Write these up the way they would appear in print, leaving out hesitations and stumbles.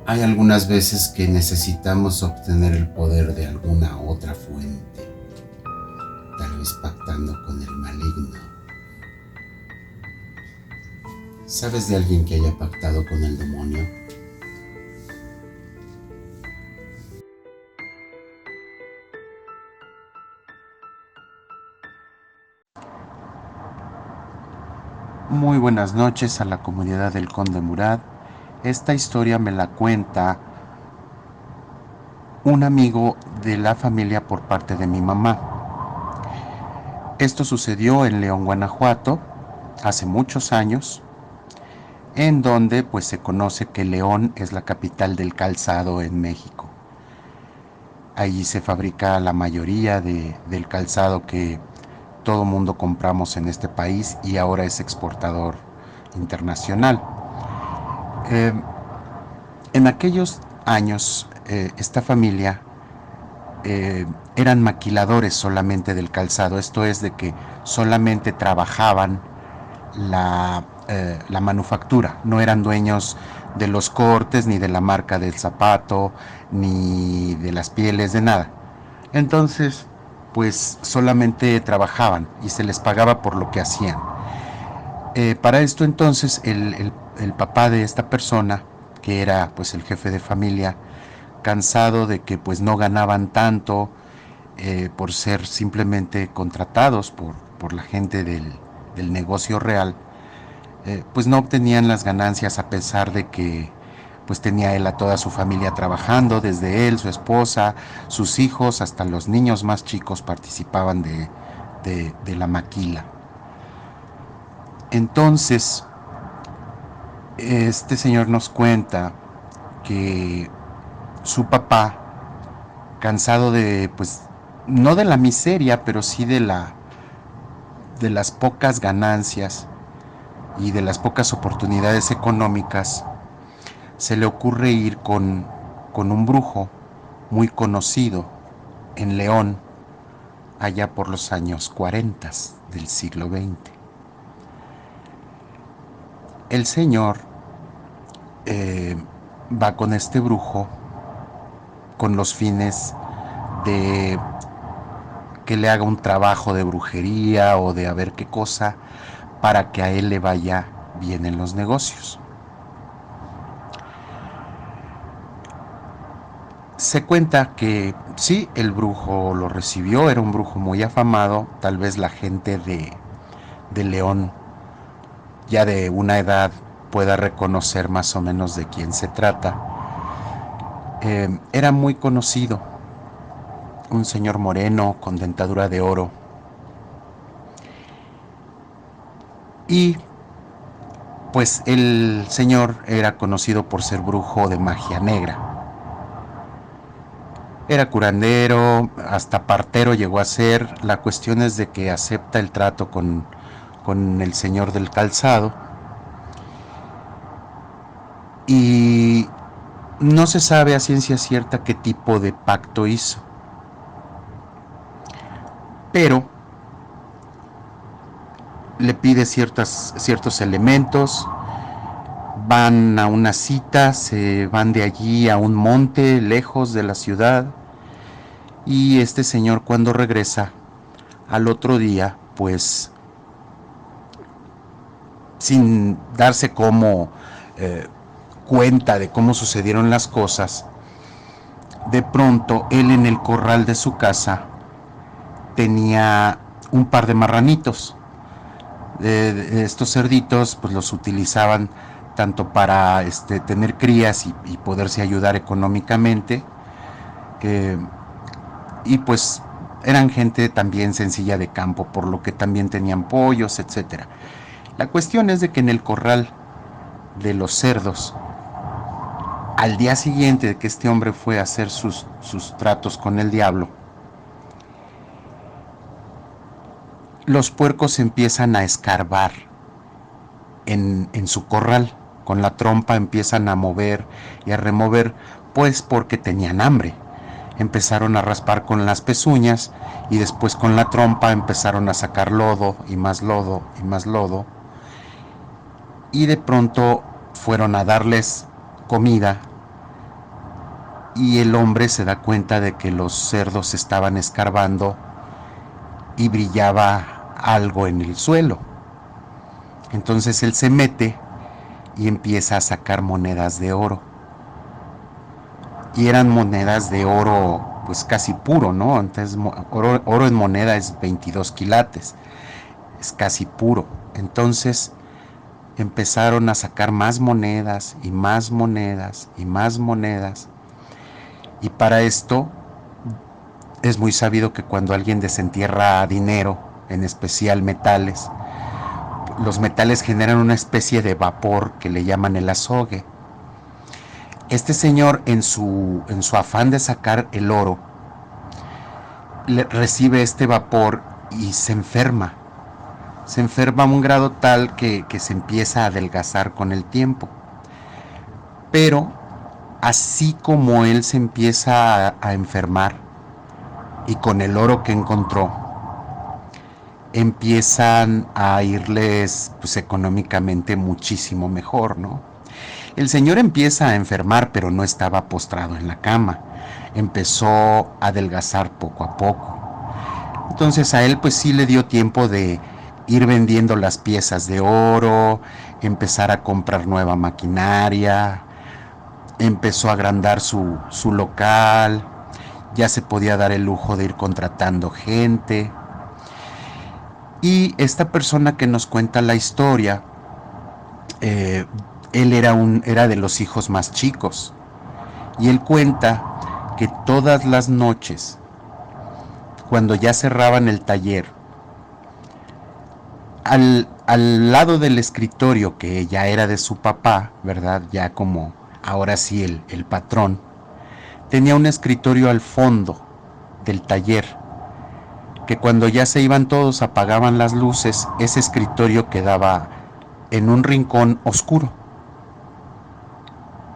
Hay algunas veces que necesitamos obtener el poder de alguna otra fuente, tal vez pactando con el maligno. ¿Sabes de alguien que haya pactado con el demonio? Muy buenas noches a la comunidad del Conde Murad. Esta historia me la cuenta un amigo de la familia por parte de mi mamá. Esto sucedió en León, Guanajuato, hace muchos años, en donde pues se conoce que León es la capital del calzado en México. Allí se fabrica la mayoría del calzado que todo mundo compramos en este país y ahora es exportador internacional. Eh, en aquellos años, esta familia eran maquiladores solamente del calzado, esto es de que solamente trabajaban la manufactura, no eran dueños de los cortes, ni de la marca del zapato, ni de las pieles, de nada. Entonces, pues solamente trabajaban y se les pagaba por lo que hacían. Para esto entonces el papá de esta persona, que era pues el jefe de familia, cansado de que pues no ganaban tanto por ser simplemente contratados por la gente del negocio real, pues no obtenían las ganancias a pesar de que pues tenía él a toda su familia trabajando, desde él, su esposa, sus hijos, hasta los niños más chicos participaban de la maquila. Entonces, este señor nos cuenta que su papá, cansado de, pues, no de la miseria, pero sí de las pocas ganancias y de las pocas oportunidades económicas, se le ocurre ir con un brujo muy conocido en León, allá por los años 40 del siglo XX. El señor va con este brujo con los fines de que le haga un trabajo de brujería o de a ver qué cosa para que a él le vaya bien en los negocios. Se cuenta que sí, el brujo lo recibió, era un brujo muy afamado, tal vez la gente de León, ya de una edad, pueda reconocer más o menos de quién se trata. Era muy conocido, un señor moreno con dentadura de oro. Y pues el señor era conocido por ser brujo de magia negra. Era curandero, hasta partero llegó a ser. La cuestión es de que acepta el trato con el señor del calzado. Y no se sabe a ciencia cierta qué tipo de pacto hizo. Pero le pide ciertos elementos. Van a una cita, se van de allí a un monte lejos de la ciudad. Y este señor, cuando regresa al otro día, pues sin darse como cuenta de cómo sucedieron las cosas, de pronto él en el corral de su casa tenía un par de marranitos. Estos cerditos pues los utilizaban tanto para tener crías y poderse ayudar económicamente, eh, y pues eran gente también sencilla de campo, por lo que también tenían pollos, etcétera. La cuestión es de que en el corral de los cerdos, al día siguiente de que este hombre fue a hacer sus tratos con el diablo, los puercos empiezan a escarbar en su corral. Con la trompa empiezan a mover y a remover, pues porque tenían hambre. Empezaron a raspar con las pezuñas y después con la trompa empezaron a sacar lodo y más lodo y más lodo. Y de pronto fueron a darles comida y el hombre se da cuenta de que los cerdos estaban escarbando y brillaba algo en el suelo. Entonces él se mete y empieza a sacar monedas de oro. Y eran monedas de oro pues casi puro, ¿no? Entonces oro en moneda es 22 quilates, es casi puro. Entonces empezaron a sacar más monedas y más monedas y más monedas. Y para esto es muy sabido que cuando alguien desentierra dinero, en especial metales, los metales generan una especie de vapor que le llaman el azogue. Este señor, en su afán de sacar el oro, recibe este vapor y se enferma. Se enferma a un grado tal que se empieza a adelgazar con el tiempo. Pero así como él se empieza a enfermar y con el oro que encontró, empiezan a irles pues económicamente muchísimo mejor, ¿no? El señor empieza a enfermar, pero no estaba postrado en la cama. Empezó a adelgazar poco a poco. Entonces a él pues sí le dio tiempo de ir vendiendo las piezas de oro, empezar a comprar nueva maquinaria, empezó a agrandar su local, ya se podía dar el lujo de ir contratando gente. Y esta persona que nos cuenta la historia, él era de los hijos más chicos. Y él cuenta que todas las noches, cuando ya cerraban el taller, al lado del escritorio que ya era de su papá, ¿verdad? Ya como ahora sí el patrón, tenía un escritorio al fondo del taller, que cuando ya se iban todos, apagaban las luces, ese escritorio quedaba en un rincón oscuro.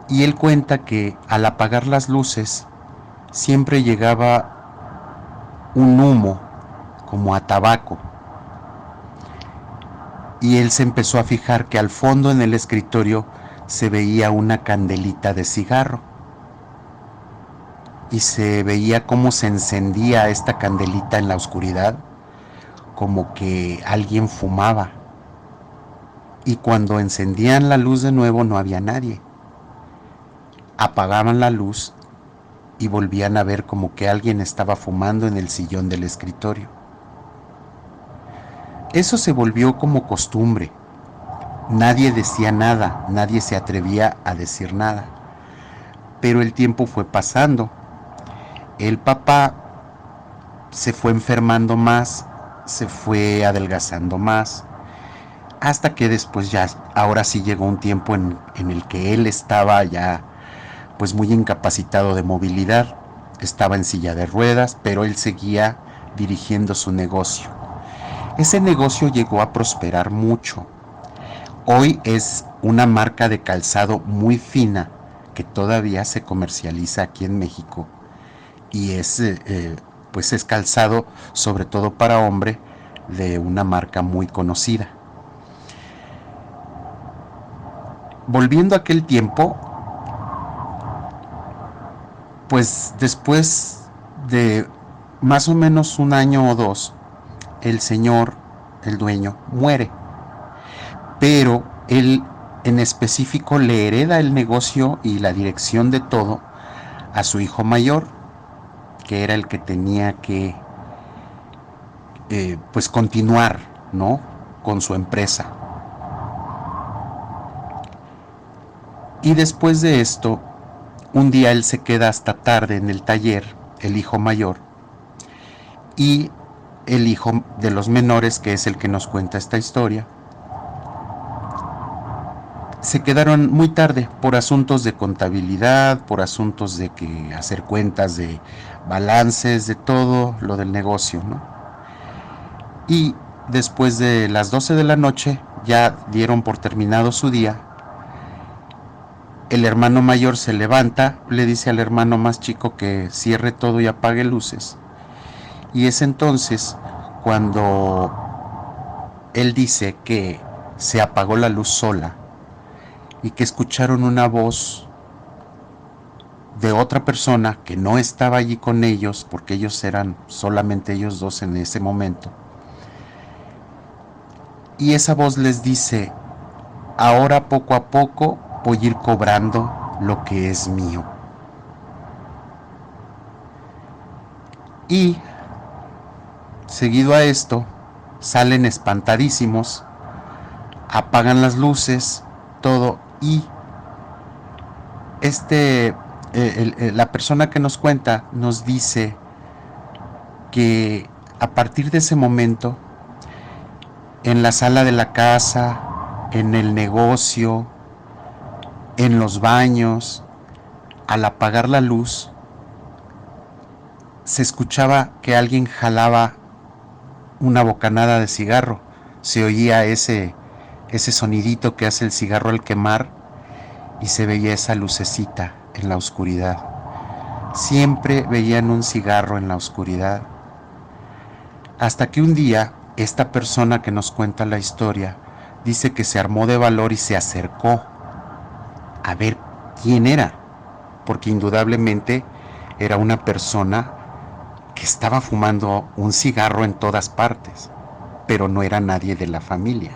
Y él cuenta que al apagar las luces siempre llegaba un humo como a tabaco. Y él se empezó a fijar que al fondo en el escritorio se veía una candelita de cigarro. Y se veía cómo se encendía esta candelita en la oscuridad, como que alguien fumaba. Y cuando encendían la luz de nuevo no había nadie. Apagaban la luz y volvían a ver como que alguien estaba fumando en el sillón del escritorio. Eso se volvió como costumbre. Nadie decía nada, nadie se atrevía a decir nada. Pero el tiempo fue pasando. El papá se fue enfermando más, se fue adelgazando más, hasta que después ya, ahora sí llegó un tiempo en el que él estaba ya pues muy incapacitado de movilidad, estaba en silla de ruedas, pero él seguía dirigiendo su negocio. Ese negocio llegó a prosperar mucho. Hoy es una marca de calzado muy fina que todavía se comercializa aquí en México y pues es calzado sobre todo para hombre de una marca muy conocida. Volviendo a aquel tiempo, pues después de más o menos un año o dos, el señor, el dueño, muere. Pero él en específico le hereda el negocio y la dirección de todo a su hijo mayor, que era el que tenía que pues continuar, ¿no?, con su empresa. Y después de esto, un día él se queda hasta tarde en el taller, el hijo mayor, y el hijo de los menores, que es el que nos cuenta esta historia, se quedaron muy tarde por asuntos de contabilidad, por asuntos de que hacer cuentas de balances, de todo lo del negocio, ¿no? Y después de las 12 de la noche ya dieron por terminado su día. El hermano mayor se levanta, le dice al hermano más chico que cierre todo y apague luces. Y es entonces cuando él dice que se apagó la luz sola y que escucharon una voz de otra persona que no estaba allí con ellos, porque ellos eran solamente ellos dos en ese momento. Y esa voz les dice: ahora poco a poco voy a ir cobrando lo que es mío. Y seguido a esto, salen espantadísimos, apagan las luces, todo, y la persona que nos cuenta nos dice que a partir de ese momento, en la sala de la casa, en el negocio, en los baños, al apagar la luz, se escuchaba que alguien jalaba una bocanada de cigarro. Se oía ese sonidito que hace el cigarro al quemar, y se veía esa lucecita en la oscuridad. Siempre veían un cigarro en la oscuridad, hasta que un día esta persona que nos cuenta la historia dice que se armó de valor y se acercó a ver quién era, porque indudablemente era una persona que estaba fumando un cigarro en todas partes, pero no era nadie de la familia.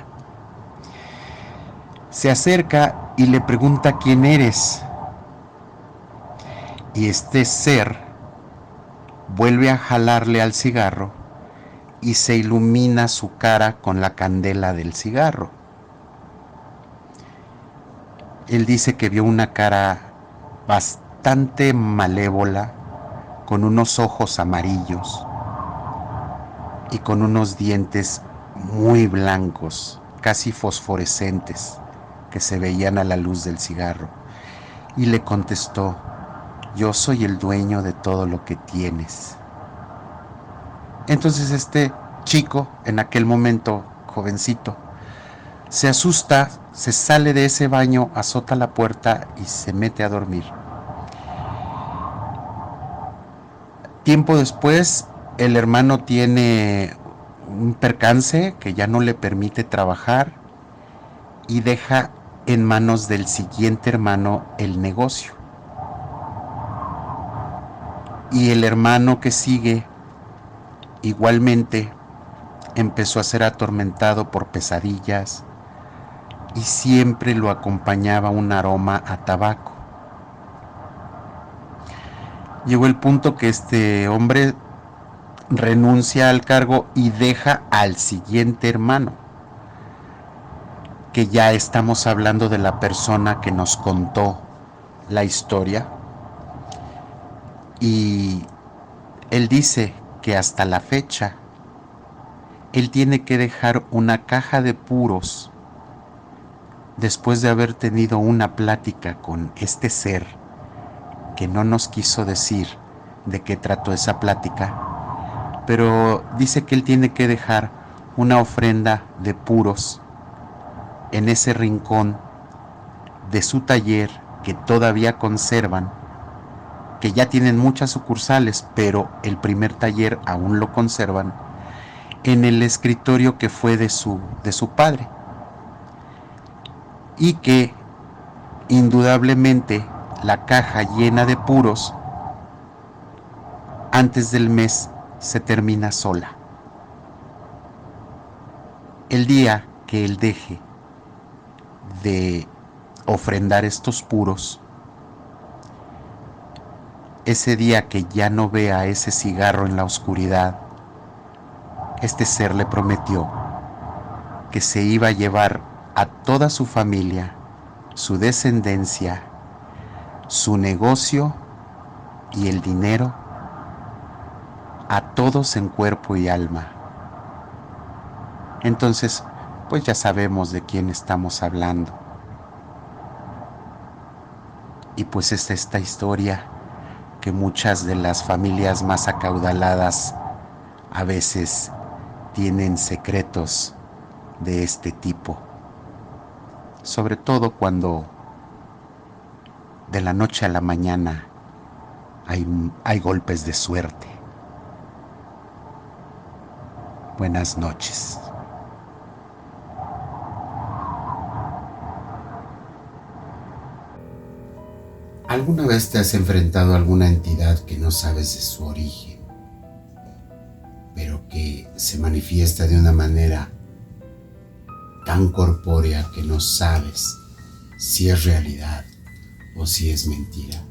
Se acerca y le pregunta: ¿quién eres? Y este ser vuelve a jalarle al cigarro y se ilumina su cara con la candela del cigarro. Él dice que vio una cara bastante malévola, con unos ojos amarillos y con unos dientes muy blancos, casi fosforescentes, que se veían a la luz del cigarro. Y le contestó: yo soy el dueño de todo lo que tienes. Entonces este chico, en aquel momento jovencito, se asusta, se sale de ese baño, azota la puerta y se mete a dormir. Tiempo después, el hermano tiene un percance que ya no le permite trabajar y deja en manos del siguiente hermano el negocio. Y el hermano que sigue igualmente empezó a ser atormentado por pesadillas y siempre lo acompañaba un aroma a tabaco. Llegó el punto que este hombre renuncia al cargo y deja al siguiente hermano, que ya estamos hablando de la persona que nos contó la historia, y él dice que hasta la fecha él tiene que dejar una caja de puros después de haber tenido una plática con este ser que no nos quiso decir de qué trató esa plática, pero dice que él tiene que dejar una ofrenda de puros en ese rincón de su taller que todavía conservan, que ya tienen muchas sucursales, pero el primer taller aún lo conservan, en el escritorio que fue de su padre, y que indudablemente la caja llena de puros antes del mes se termina sola. El día que él deje de ofrendar estos puros, ese día que ya no vea ese cigarro en la oscuridad, este ser le prometió que se iba a llevar a toda su familia, su descendencia, su negocio y el dinero, a todos en cuerpo y alma. Entonces, pues ya sabemos de quién estamos hablando. Y pues es esta historia que muchas de las familias más acaudaladas a veces tienen secretos de este tipo, sobre todo cuando de la noche a la mañana hay golpes de suerte. Buenas noches. ¿Alguna vez te has enfrentado a alguna entidad que no sabes de su origen, pero que se manifiesta de una manera tan corpórea que no sabes si es realidad o si es mentira?